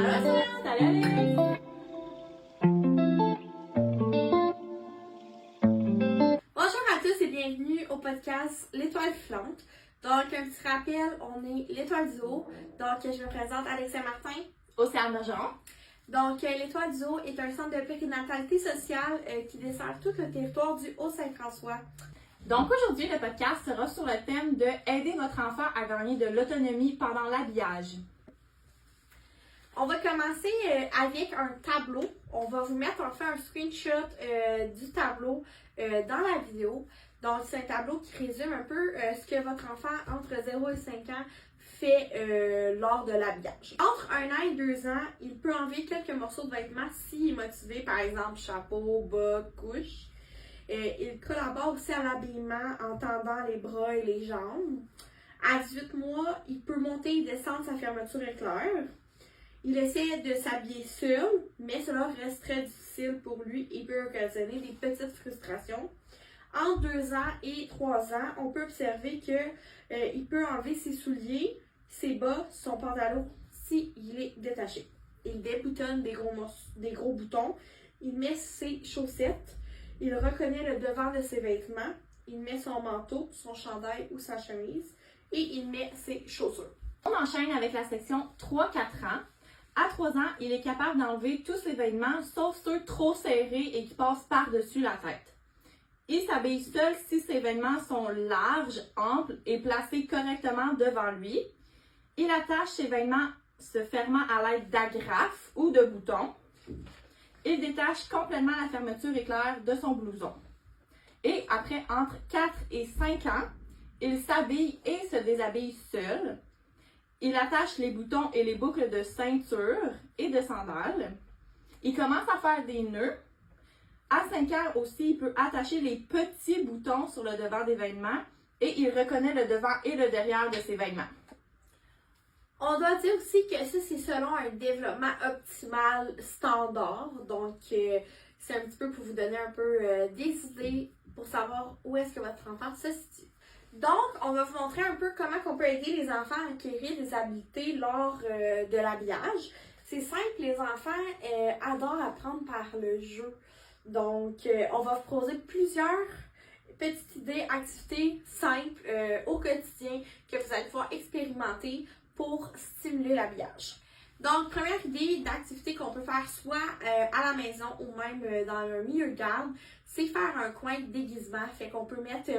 Allô, salut Alex! Bonjour à tous et bienvenue au podcast L'Étoile filante. Donc, un petit rappel, on est l'Étoile du Haut. Donc, je me présente Alex Saint-Martin. Océane Bergeron. Donc, l'Étoile du Haut est un centre de périnatalité sociale qui dessert tout le territoire du Haut-Saint-François. Donc aujourd'hui, le podcast sera sur le thème de aider votre enfant à gagner de l'autonomie pendant l'habillage. On va commencer avec un tableau. On va vous mettre, on fait un screenshot du tableau dans la vidéo. Donc, c'est un tableau qui résume un peu ce que votre enfant entre 0 et 5 ans fait lors de l'habillage. Entre 1 an et 2 ans, il peut enlever quelques morceaux de vêtements s'il est motivé, par exemple chapeau, bas, couche. Il collabore aussi à l'habillement en tendant les bras et les jambes. À 18 mois, il peut monter et descendre sa fermeture éclair. Il essaie de s'habiller seul, mais cela reste très difficile pour lui et peut occasionner des petites frustrations. Entre 2 ans et 3 ans, on peut observer qu'il peut enlever ses souliers, ses bas, son pantalon s'il est détaché. Il déboutonne des gros boutons, il met ses chaussettes, il reconnaît le devant de ses vêtements, il met son manteau, son chandail ou sa chemise et il met ses chaussures. On enchaîne avec la section 3-4 ans. À 3 ans, il est capable d'enlever tous ses vêtements, sauf ceux trop serrés et qui passent par-dessus la tête. Il s'habille seul si ses vêtements sont larges, amples et placés correctement devant lui. Il attache ses vêtements se fermant à l'aide d'agrafes ou de boutons. Il détache complètement la fermeture éclair de son blouson. Et après, entre 4 et 5 ans, il s'habille et se déshabille seul. Il attache les boutons et les boucles de ceinture et de sandales. Il commence à faire des nœuds. À 5 ans aussi, il peut attacher les petits boutons sur le devant des vêtements et il reconnaît le devant et le derrière de ses vêtements. On doit dire aussi que ça, c'est selon un développement optimal standard. Donc, c'est un petit peu pour vous donner un peu des idées pour savoir où est-ce que votre enfant se situe. Donc, on va vous montrer un peu comment on peut aider les enfants à acquérir des habiletés lors de l'habillage. C'est simple, les enfants adorent apprendre par le jeu. Donc, on va vous poser plusieurs petites idées, activités simples au quotidien que vous allez pouvoir expérimenter pour stimuler l'habillage. Donc, première idée d'activité qu'on peut faire soit à la maison ou même dans un milieu de garde, c'est faire un coin de déguisement. Fait qu'on peut mettre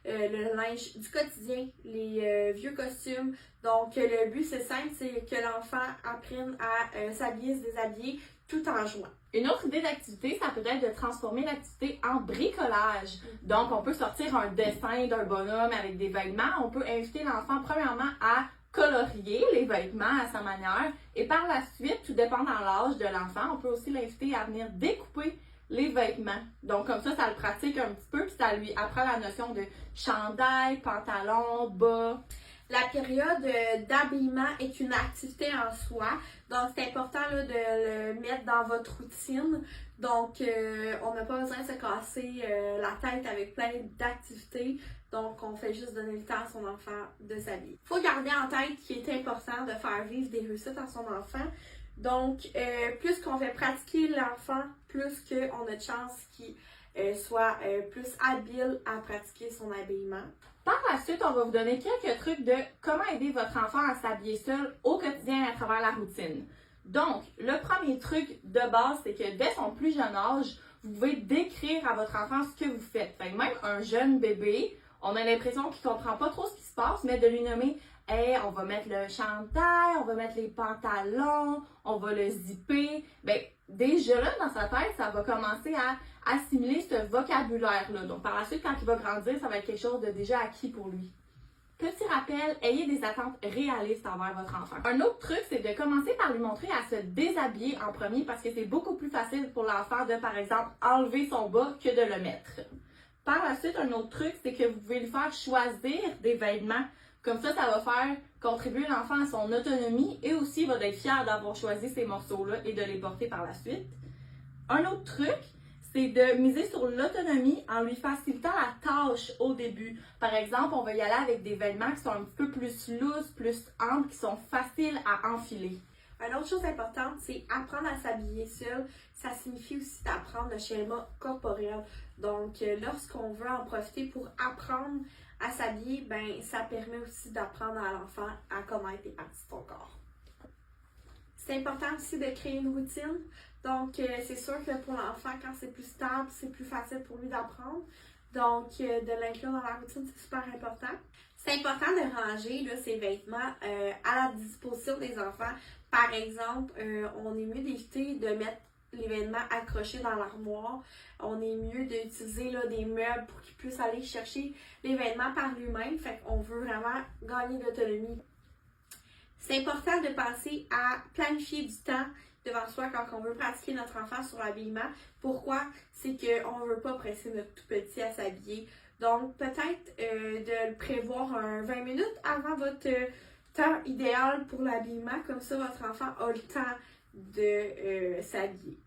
le linge du quotidien, les vieux costumes. Donc, le but, c'est simple, c'est que l'enfant apprenne à s'habiller, se déshabiller tout en jouant. Une autre idée d'activité, ça peut être de transformer l'activité en bricolage. Donc, on peut sortir un dessin d'un bonhomme avec des vêtements. On peut inviter l'enfant, premièrement, à colorier les vêtements à sa manière. Et par la suite, tout dépendant de l'âge de l'enfant, on peut aussi l'inviter à venir découper les vêtements. Donc, comme ça le pratique un petit peu, puis ça lui apprend la notion de chandail, pantalon, bas. La période d'habillement est une activité en soi, donc c'est important là, de le mettre dans votre routine. Donc, on n'a pas besoin de se casser la tête avec plein d'activités. Donc, on fait juste donner le temps à son enfant de s'habiller. Il faut garder en tête qu'il est important de faire vivre des réussites à son enfant. Donc, plus qu'on fait pratiquer l'enfant, plus qu'on a de chance qu'il soit plus habile à pratiquer son habillement. Par la suite, on va vous donner quelques trucs de comment aider votre enfant à s'habiller seul au quotidien à travers la routine. Donc, le premier truc de base, c'est que dès son plus jeune âge, vous pouvez décrire à votre enfant ce que vous faites. Fait que même un jeune bébé, on a l'impression qu'il ne comprend pas trop ce qui se passe, mais de lui nommer « Hey, on va mettre le chandail, on va mettre les pantalons, on va le zipper », bien, déjà là, dans sa tête, ça va commencer à assimiler ce vocabulaire-là. Donc, par la suite, quand il va grandir, ça va être quelque chose de déjà acquis pour lui. Petit rappel, ayez des attentes réalistes envers votre enfant. Un autre truc, c'est de commencer par lui montrer à se déshabiller en premier parce que c'est beaucoup plus facile pour l'enfant de, par exemple, enlever son bas que de le mettre. Par la suite, un autre truc, c'est que vous pouvez lui faire choisir des vêtements. Comme ça va faire contribuer l'enfant à son autonomie et aussi il va être fier d'avoir choisi ces morceaux-là et de les porter par la suite. Un autre truc, c'est de miser sur l'autonomie en lui facilitant la tâche au début. Par exemple, on va y aller avec des vêtements qui sont un petit peu plus lousses, plus amples, qui sont faciles à enfiler. Une autre chose importante, c'est apprendre à s'habiller seul. Ça signifie aussi d'apprendre le schéma corporel. Donc, lorsqu'on veut en profiter pour apprendre à s'habiller, ben ça permet aussi d'apprendre à l'enfant à connaître les parties de son corps. C'est important aussi de créer une routine. Donc, c'est sûr que pour l'enfant, quand c'est plus stable, c'est plus facile pour lui d'apprendre. Donc, de l'inclure dans la routine, c'est super important. C'est important de ranger là, ses vêtements à la disposition des enfants. Par exemple, on est mieux d'éviter de mettre les vêtements accrochés dans l'armoire. On est mieux d'utiliser là, des meubles pour qu'il puisse aller chercher les vêtements par lui-même. Fait qu'on veut vraiment gagner d'autonomie. C'est important de penser à planifier du temps devant soi quand on veut pratiquer notre enfant sur l'habillement. Pourquoi? C'est qu'on ne veut pas presser notre tout petit à s'habiller. Donc, peut-être de le prévoir 20 minutes avant votre temps idéal pour l'habillement. Comme ça, votre enfant a le temps de s'habiller.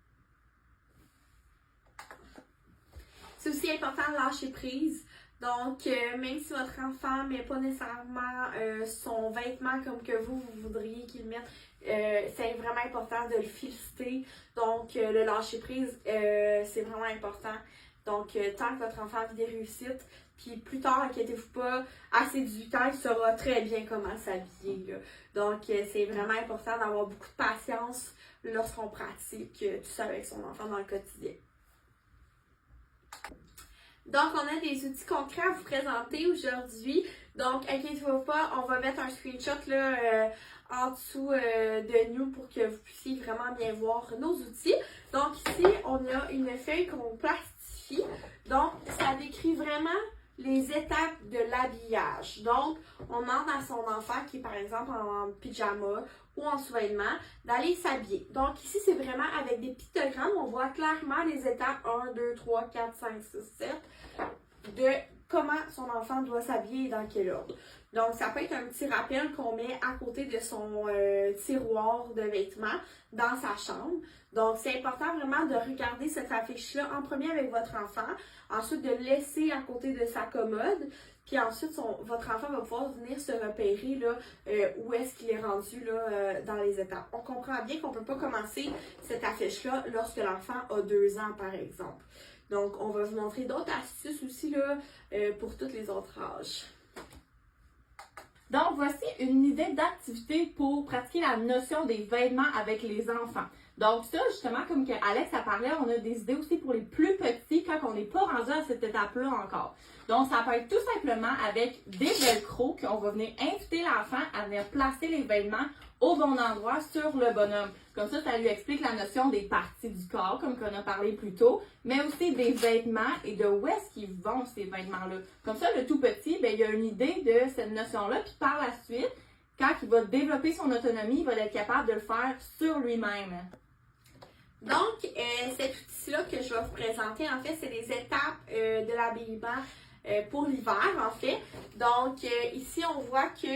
C'est aussi important de lâcher prise. Donc, même si votre enfant ne met pas nécessairement son vêtement comme que vous voudriez qu'il mette, c'est vraiment important de le féliciter. Donc, le lâcher prise, c'est vraiment important. Donc, tant que votre enfant vit des réussites, puis plus tard, inquiétez-vous pas, à ses 18 ans, il saura très bien comment s'habiller. Donc, c'est vraiment important d'avoir beaucoup de patience lorsqu'on pratique tout ça avec son enfant dans le quotidien. Donc, on a des outils concrets à vous présenter aujourd'hui. Donc, inquiétez-vous pas, on va mettre un screenshot là, en dessous de nous pour que vous puissiez vraiment bien voir nos outils. Donc, ici, on a une feuille qu'on plastifie. Donc, ça décrit vraiment les étapes de l'habillage. Donc, on demande à son enfant qui est par exemple en pyjama ou en sous-vêtements d'aller s'habiller. Donc, ici, c'est vraiment avec des pictogrammes. On voit clairement les étapes 1, 2, 3, 4, 5, 6, 7 de comment son enfant doit s'habiller et dans quel ordre. Donc, ça peut être un petit rappel qu'on met à côté de son tiroir de vêtements dans sa chambre. Donc, c'est important vraiment de regarder cette affiche-là en premier avec votre enfant, ensuite de laisser à côté de sa commode, puis ensuite, votre enfant va pouvoir venir se repérer là, où est-ce qu'il est rendu là, dans les étapes. On comprend bien qu'on ne peut pas commencer cette affiche-là lorsque l'enfant a 2 ans, par exemple. Donc, on va vous montrer d'autres astuces aussi là, pour tous les autres âges. Donc, voici une idée d'activité pour pratiquer la notion des vêtements avec les enfants. Donc ça, justement, comme que Alex a parlé, on a des idées aussi pour les plus petits quand on n'est pas rendu à cette étape-là encore. Donc, ça peut être tout simplement avec des velcro qu'on va venir inviter l'enfant à venir placer les vêtements au bon endroit sur le bonhomme. Comme ça lui explique la notion des parties du corps, comme qu'on a parlé plus tôt, mais aussi des vêtements et de où est-ce qu'ils vont, ces vêtements-là. Comme ça, le tout petit, ben, il a une idée de cette notion-là, puis par la suite, quand il va développer son autonomie, il va être capable de le faire sur lui-même. Donc, cet outil-là que je vais vous présenter, en fait, c'est les étapes de l'habillement pour l'hiver, en fait. Donc, ici, on voit que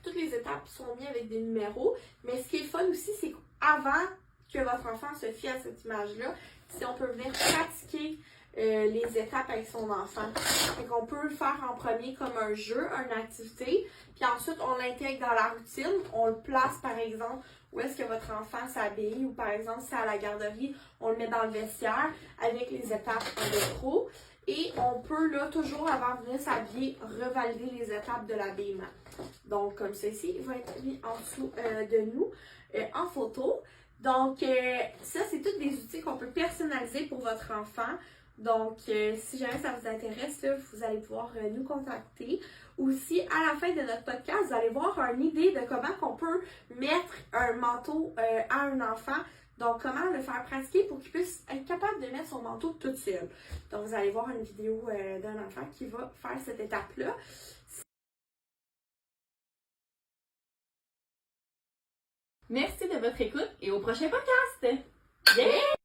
toutes les étapes sont mises avec des numéros. Mais ce qui est fun aussi, c'est qu'avant que votre enfant se fie à cette image-là, si on peut venir pratiquer les étapes avec son enfant. Fait qu'on peut le faire en premier comme un jeu, une activité. Puis ensuite, on l'intègre dans la routine. On le place, par exemple, où est-ce que votre enfant s'habille. Ou par exemple, si c'est à la garderie, on le met dans le vestiaire avec les étapes en rétro. Et on peut, là, toujours avant de venir s'habiller, revalider les étapes de l'habillement. Donc, comme ceci, il va être mis en dessous de nous en photo. Donc, ça, c'est tous des outils qu'on peut personnaliser pour votre enfant. Donc, si jamais ça vous intéresse, là, vous allez pouvoir nous contacter. Aussi, à la fin de notre podcast, vous allez voir une idée de comment on peut mettre un manteau à un enfant. Donc, comment le faire pratiquer pour qu'il puisse être capable de mettre son manteau toute seule. Donc, vous allez voir une vidéo d'un enfant qui va faire cette étape-là. Merci de votre écoute et au prochain podcast! Yeah!